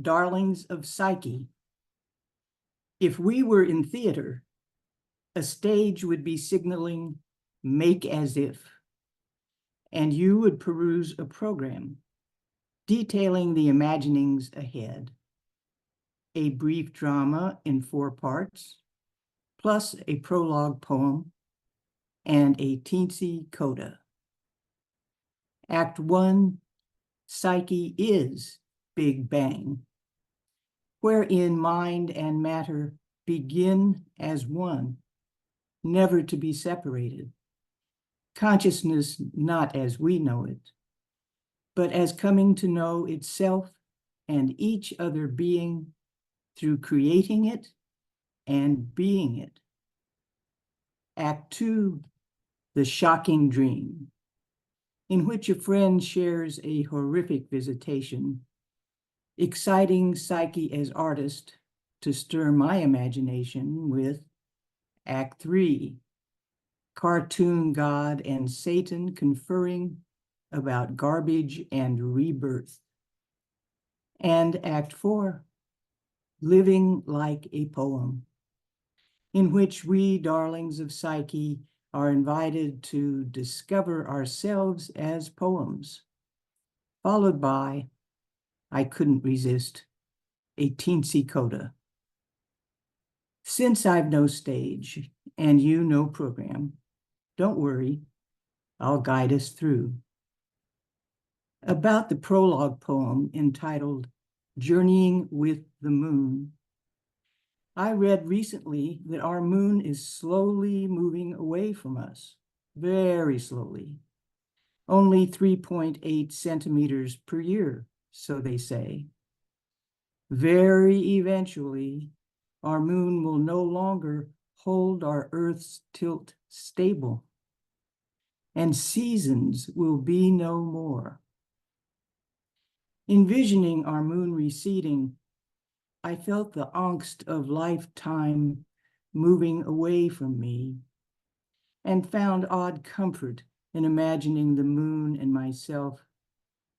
darlings of psyche. If we were in theater, a stage would be signaling make as if, and you would peruse a program detailing the imaginings ahead. A brief drama in 4 parts, plus a prologue poem and a teensy coda. Act 1, Psyche is Big Bang, wherein mind and matter begin as one, never to be separated. Consciousness not as we know it, but as coming to know itself and each other being through creating it and being it. Act 2, The Shocking Dream, in which a friend shares a horrific visitation, exciting Psyche as artist to stir my imagination with Act 3, Cartoon God and Satan conferring about garbage and rebirth. And Act 4, Living Like a Poem, in which we, darlings of Psyche, are invited to discover ourselves as poems, followed by, I couldn't resist, a teensy coda. Since I've no stage and you no program, don't worry, I'll guide us through. About the prologue poem entitled Journeying with the Moon, I read recently that our moon is slowly moving away from us, very slowly, only 3.8 centimeters per year, so they say. Very eventually, our moon will no longer hold our Earth's tilt stable, and seasons will be no more. Envisioning our moon receding, I felt the angst of lifetime moving away from me, and found odd comfort in imagining the moon and myself,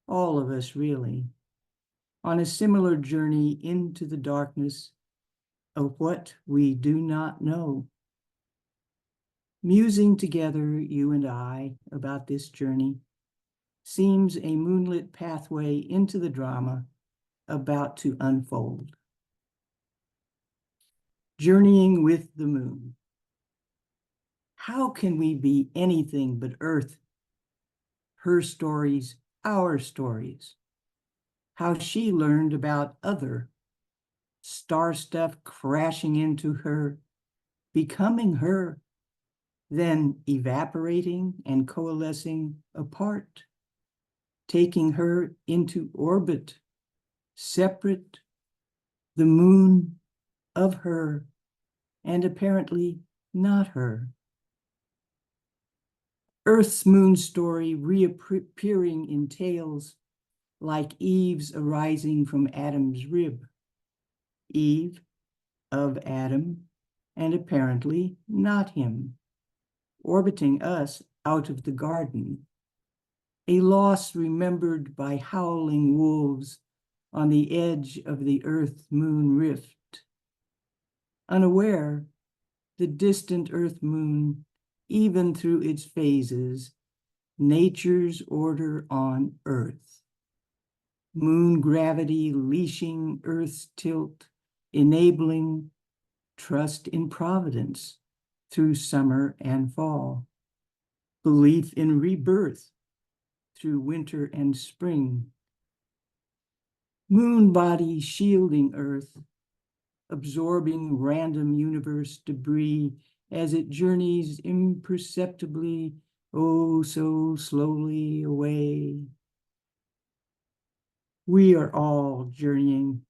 all of us really, on a similar journey into the darkness of what we do not know. Musing together, you and I, about this journey seems a moonlit pathway into the drama about to unfold. Journeying with the moon. How can we be anything but Earth? Her stories, our stories. How she learned about other, star stuff crashing into her, becoming her, then evaporating and coalescing apart, taking her into orbit, separate, the moon of her, and apparently not her. Earth's moon story reappearing in tales like Eve's arising from Adam's rib. Eve of Adam, and apparently not him, orbiting us out of the garden. A loss remembered by howling wolves on the edge of the Earth-Moon rift. Unaware, the distant Earth-Moon, even through its phases, nature's order on Earth. Moon gravity leashing Earth's tilt, enabling trust in providence through summer and fall. Belief in rebirth through winter and spring. Moon body shielding Earth, absorbing random universe debris as it journeys imperceptibly, oh so slowly away. We are all journeying,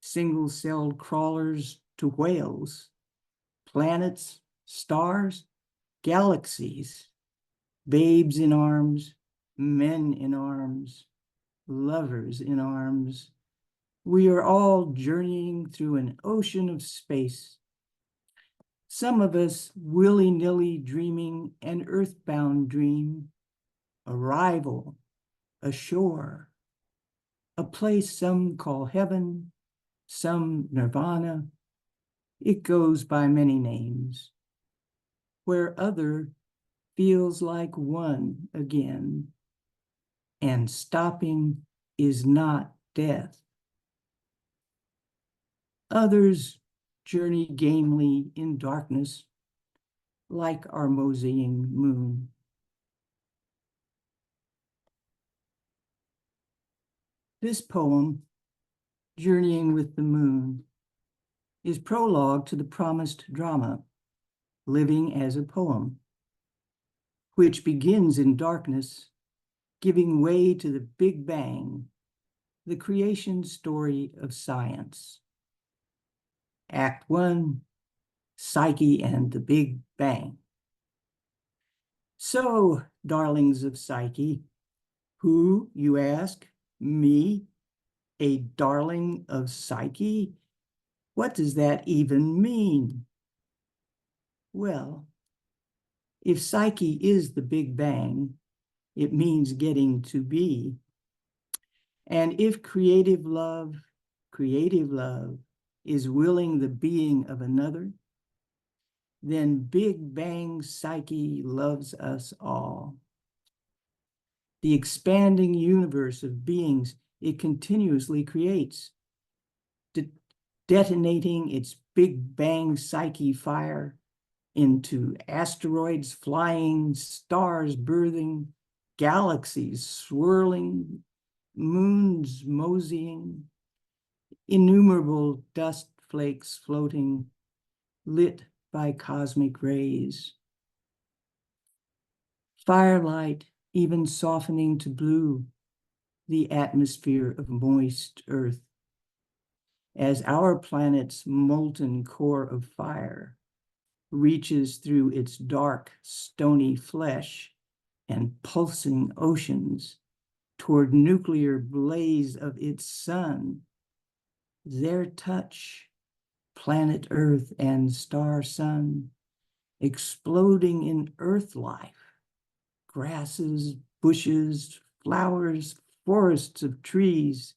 single-celled crawlers to whales, planets, stars, galaxies, babes in arms, men in arms, lovers in arms. We are all journeying through an ocean of space. Some of us willy-nilly dreaming an earthbound dream, arrival, ashore, a place some call heaven, some nirvana. It goes by many names, where other feels like one again, and stopping is not death. Others journey gamely in darkness, like our moseying moon. This poem, Journeying with the Moon, is prologue to the promised drama, Living as a Poem, which begins in darkness, giving way to the Big Bang, the creation story of science. Act 1, Psyche and the Big Bang. So, darlings of Psyche, who, you ask, me, a darling of Psyche? What does that even mean? Well, if Psyche is the Big Bang, it means getting to be. And if creative love is willing the being of another, then Big Bang Psyche loves us all. The expanding universe of beings it continuously creates, detonating its Big Bang Psyche fire into asteroids flying, stars birthing, galaxies swirling, moons moseying, innumerable dust flakes floating, lit by cosmic rays. Firelight even softening to blue the atmosphere of moist earth, as our planet's molten core of fire reaches through its dark, stony flesh and pulsing oceans toward nuclear blaze of its sun. Their touch, planet Earth and star sun, exploding in earth life, grasses, bushes, flowers, forests of trees,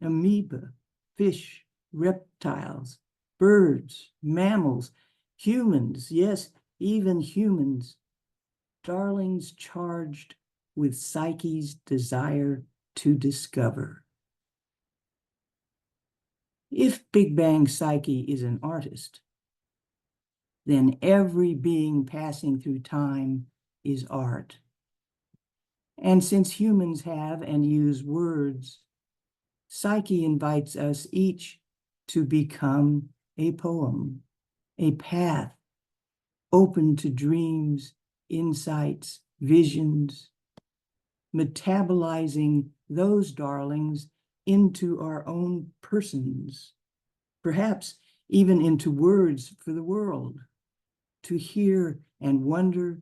amoeba, fish, reptiles, birds, mammals, humans, yes, even humans, darlings charged with Psyche's desire to discover. If Big Bang Psyche is an artist, then every being passing through time is art. And since humans have and use words, Psyche invites us each to become a poem, a path open to dreams, insights, visions, metabolizing those darlings into our own persons, perhaps even into words for the world, to hear and wonder,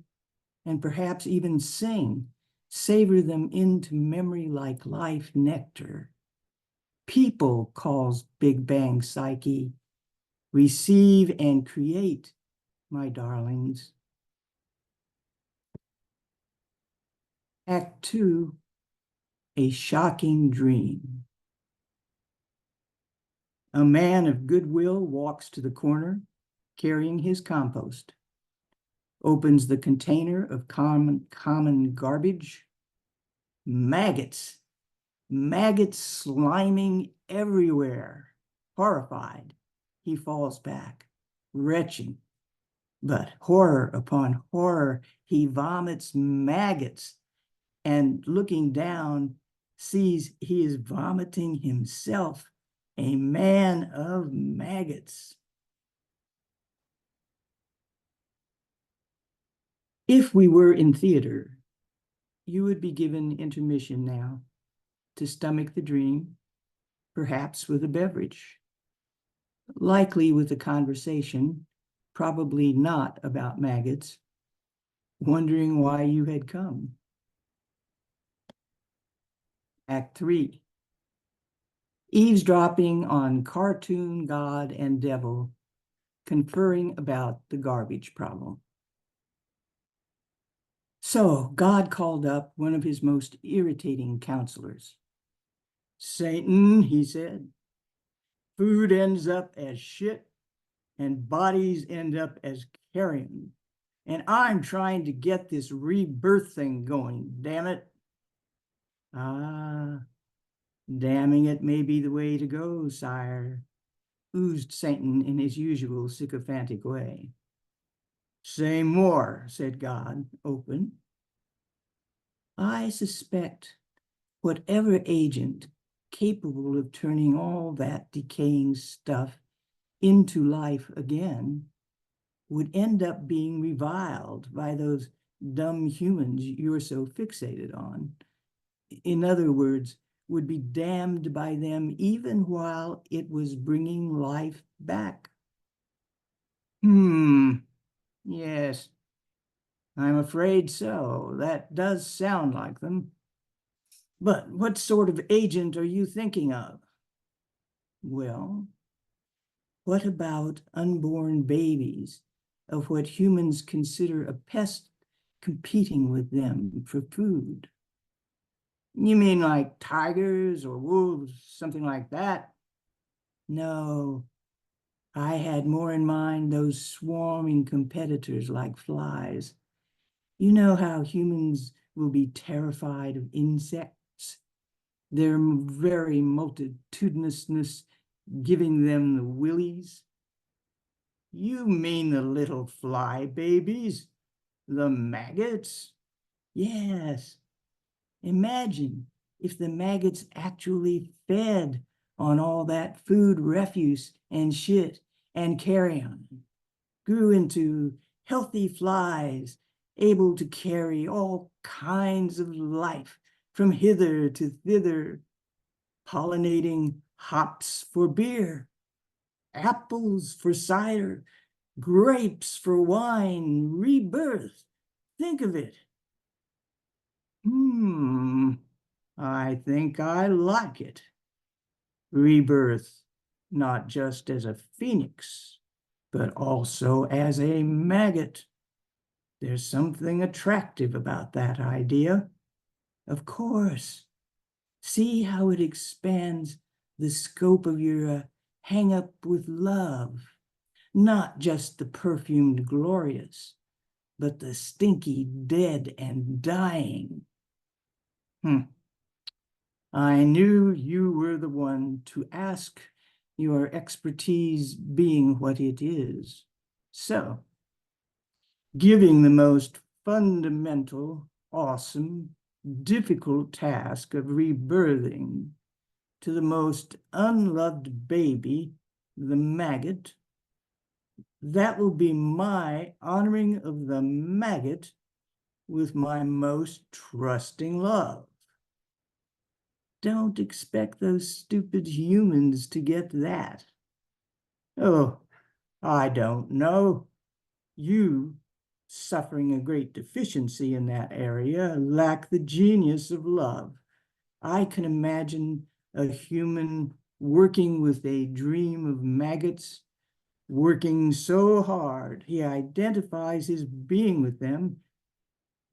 and perhaps even sing, savor them into memory like life nectar. People calls Big Bang Psyche, receive and create, my darlings. Act 2, a shocking dream. A man of goodwill walks to the corner, carrying his compost, opens the container of common garbage. Maggots sliming everywhere. Horrified, he falls back, retching. But horror upon horror, he vomits maggots, and looking down, sees he is vomiting himself, a man of maggots. If we were in theater, you would be given intermission now to stomach the dream, perhaps with a beverage, likely with a conversation, probably not about maggots, wondering why you had come. Act 3, eavesdropping on cartoon God and devil, conferring about the garbage problem. So God called up one of his most irritating counselors. Satan, he said, food ends up as shit and bodies end up as carrion. And I'm trying to get this rebirth thing going, damn it. Ah, damning it may be the way to go, sire, oozed Satan in his usual sycophantic way. Say more, said God, open. I suspect whatever agent capable of turning all that decaying stuff into life again would end up being reviled by those dumb humans you're so fixated on. In other words, would be damned by them even while it was bringing life back. Yes, I'm afraid so. That does sound like them. But what sort of agent are you thinking of? Well, what about unborn babies of what humans consider a pest competing with them for food? You mean like tigers or wolves, something like that? No, I had more in mind those swarming competitors like flies. You know how humans will be terrified of insects? Their very multitudinousness giving them the willies. You mean the little fly babies? The maggots? Yes. Imagine if the maggots actually fed on all that food refuse and shit and carrion, grew into healthy flies, able to carry all kinds of life from hither to thither, pollinating hops for beer, apples for cider, grapes for wine, rebirth. Think of it. I think I like it. Rebirth, not just as a phoenix, but also as a maggot. There's something attractive about that idea. Of course. See how it expands the scope of your hang up with love. Not just the perfumed glorious, but the stinky dead and dying. I knew you were the one to ask, your expertise being what it is. So, giving the most fundamental, awesome, difficult task of rebirthing to the most unloved baby, the maggot, that will be my honoring of the maggot with my most trusting love. Don't expect those stupid humans to get that. Oh, I don't know. You, suffering a great deficiency in that area, lack the genius of love. I can imagine a human working with a dream of maggots, working so hard he identifies his being with them,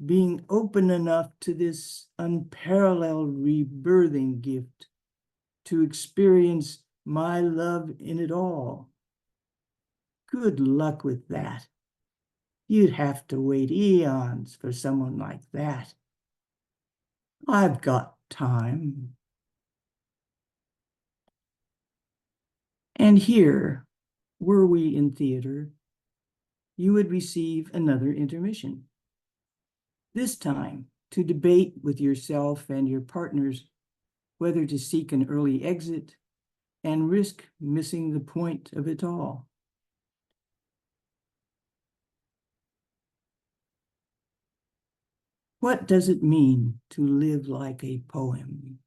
being open enough to this unparalleled rebirthing gift to experience my love in it all. Good luck with that. You'd have to wait eons for someone like that. I've got time. And here, were we in theater, you would receive another intermission. This time, to debate with yourself and your partners whether to seek an early exit and risk missing the point of it all. What does it mean to live like a poem?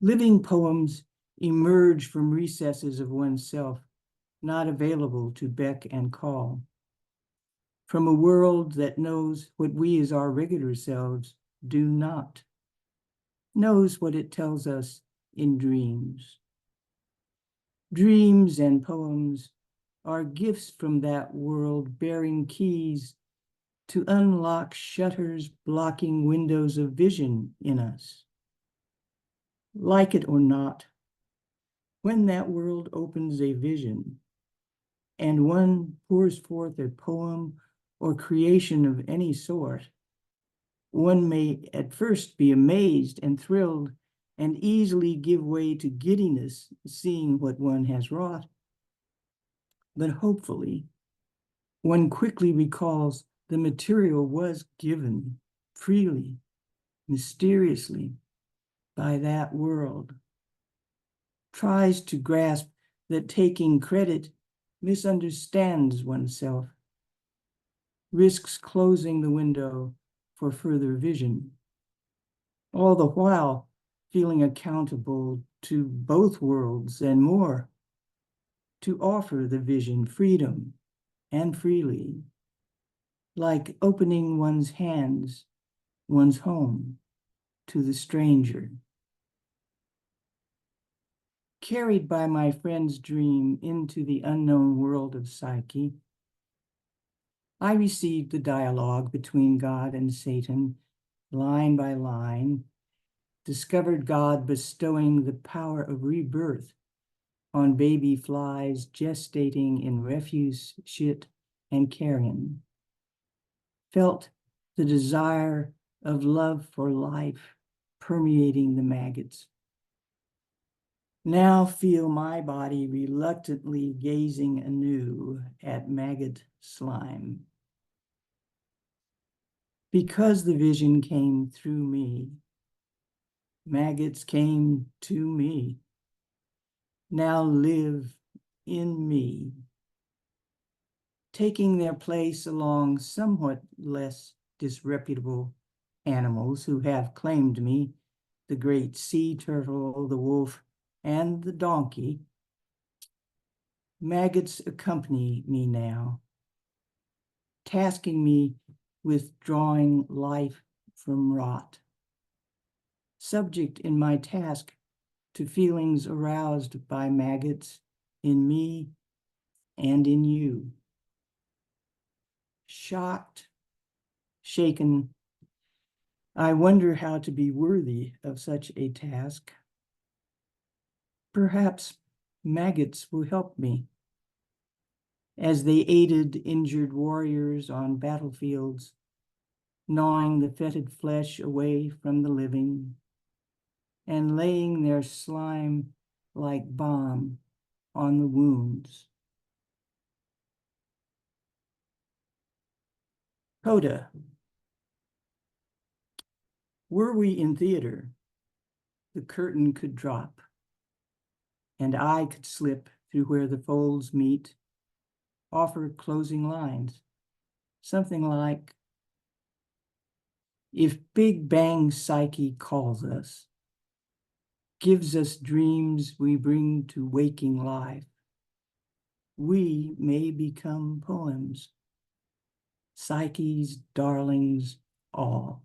Living poems emerge from recesses of oneself, not available to beck and call. From a world that knows what we as our regular selves do not, knows what it tells us in dreams. Dreams and poems are gifts from that world bearing keys to unlock shutters blocking windows of vision in us. Like it or not, when that world opens a vision and one pours forth a poem or creation of any sort, one may at first be amazed and thrilled and easily give way to giddiness seeing what one has wrought. But hopefully, one quickly recalls the material was given freely, mysteriously, by that world, tries to grasp that taking credit misunderstands oneself, risks closing the window for further vision, all the while feeling accountable to both worlds and more, to offer the vision freedom and freely, like opening one's hands, one's home, to the stranger. Carried by my friend's dream into the unknown world of psyche, I received the dialogue between God and Satan, line by line, discovered God bestowing the power of rebirth on baby flies gestating in refuse, shit, and carrion, felt the desire of love for life permeating the maggots. Now feel my body reluctantly gazing anew at maggot slime. Because the vision came through me, maggots came to me. Now live in me, taking their place along somewhat less disreputable animals who have claimed me, the great sea turtle, the wolf, and the donkey. Maggots accompany me now, tasking me with drawing life from rot. Subject in my task to feelings aroused by maggots in me and in you. Shocked, shaken, I wonder how to be worthy of such a task. Perhaps maggots will help me, as they aided injured warriors on battlefields, gnawing the fetid flesh away from the living, and laying their slime like balm on the wounds. Coda. Were we in theater, the curtain could drop, and I could slip through where the folds meet, offer closing lines, something like, if Big Bang psyche calls us, gives us dreams we bring to waking life, we may become poems, psyche's darlings all.